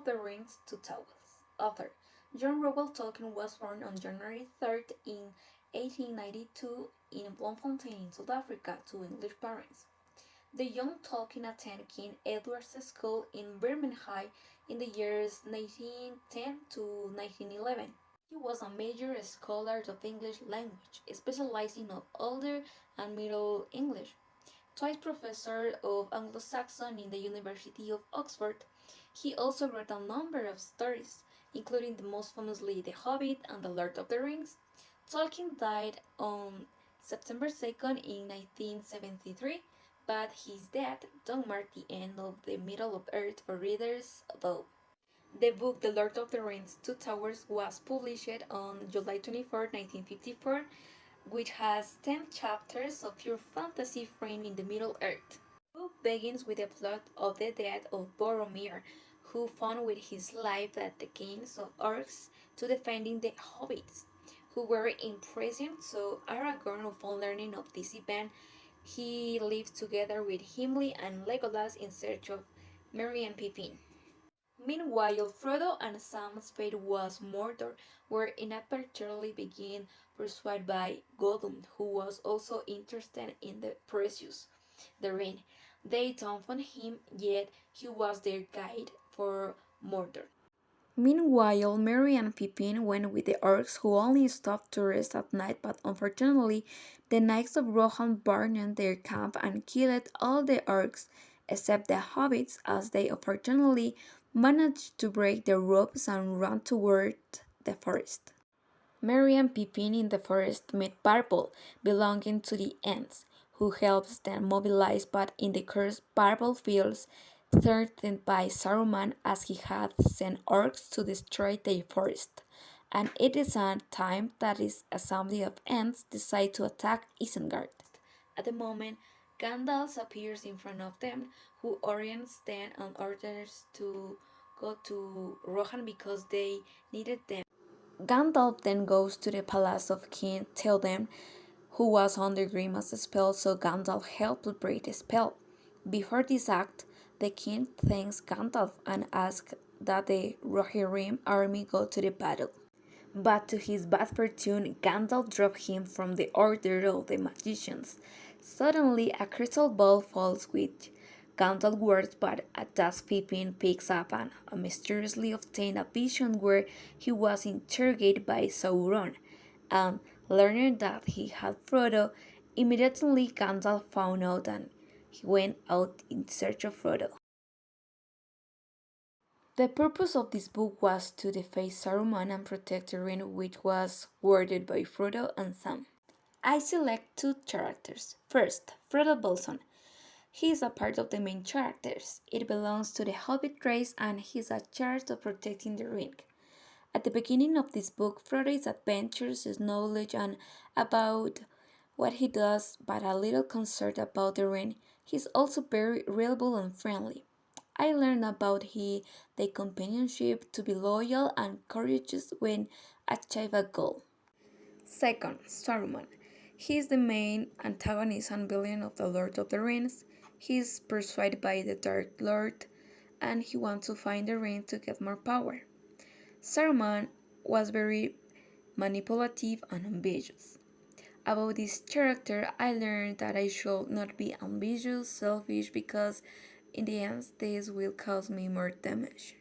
the Rings, Two Towers. Author John Rowell Tolkien was born on January 3rd in 1892 in Bloemfontein, in South Africa, to English parents. The young Tolkien attended King Edward's School in Birmingham in the years 1910 to 1911. He was a major scholar of English language, specializing in Older and Middle English. Twice professor of Anglo-Saxon in the University of Oxford, he also wrote a number of stories, including the most famously The Hobbit and The Lord of the Rings. Tolkien died on September 2nd in 1973, but his death don't mark the end of the Middle of Earth for readers, though. The book The Lord of the Rings, Two Towers was published on July 24, 1954, which has 10 chapters of pure fantasy framed in the Middle Earth. The book begins with the plot of the death of Boromir, who fought with his life at the kings of orcs to defending the hobbits, who were imprisoned. So Aragorn, upon learning of this event, he lives together with Gimli and Legolas in search of Merry and Pippin. Meanwhile, Frodo and Sam's fate was Mordor, where inadvertently began pursued by Gollum, who was also interested in the precious, the ring. They don't find him, yet he was their guide for Mordor. Meanwhile, Merry and Pippin went with the orcs, who only stopped to rest at night, but unfortunately the knights of Rohan burned their camp and killed all the orcs except the hobbits, as they unfortunately managed to break the ropes and run toward the forest. Merry and Pippin in the forest meet Purple, belonging to the Ents, who helps them mobilize, but in the curse Purple feels threatened by Saruman, as he had sent orcs to destroy their forest. And it is at time that his assembly of Ents decide to attack Isengard. At the moment, Gandalf appears in front of them, who orients them and orders to go to Rohan because they needed them. Gandalf then goes to the palace of King Theoden, who was under Grimace's spell, so Gandalf helped break the spell. Before this act, the king thanks Gandalf and asks that the Rohirrim army go to the battle. But to his bad fortune, Gandalf dropped him from the order of the magicians. Suddenly, a crystal ball falls which Gandalf words, but at dusk Pippin picks up and mysteriously obtains a vision where he was interrogated by Sauron, and learning that he had Frodo, immediately Gandalf found out and he went out in search of Frodo. The purpose of this book was to defeat Saruman and protect the ring, which was guarded by Frodo and Sam. I select two characters. First, Frodo Bolson. He is a part of the main characters. It belongs to the Hobbit race and he is charged of protecting the ring. At the beginning of this book, Frodo is adventurous, his knowledge and about what he does, but a little concerned about the ring. He's also very reliable and friendly. I learned about the companionship, to be loyal and courageous when achieve a goal. Second, Saruman. He is the main antagonist and villain of the Lord of the Rings. He is persuaded by the Dark Lord and he wants to find the ring to get more power. Saruman was very manipulative and ambitious. About this character, I learned that I should not be ambitious, selfish, because in the end, this will cause me more damage.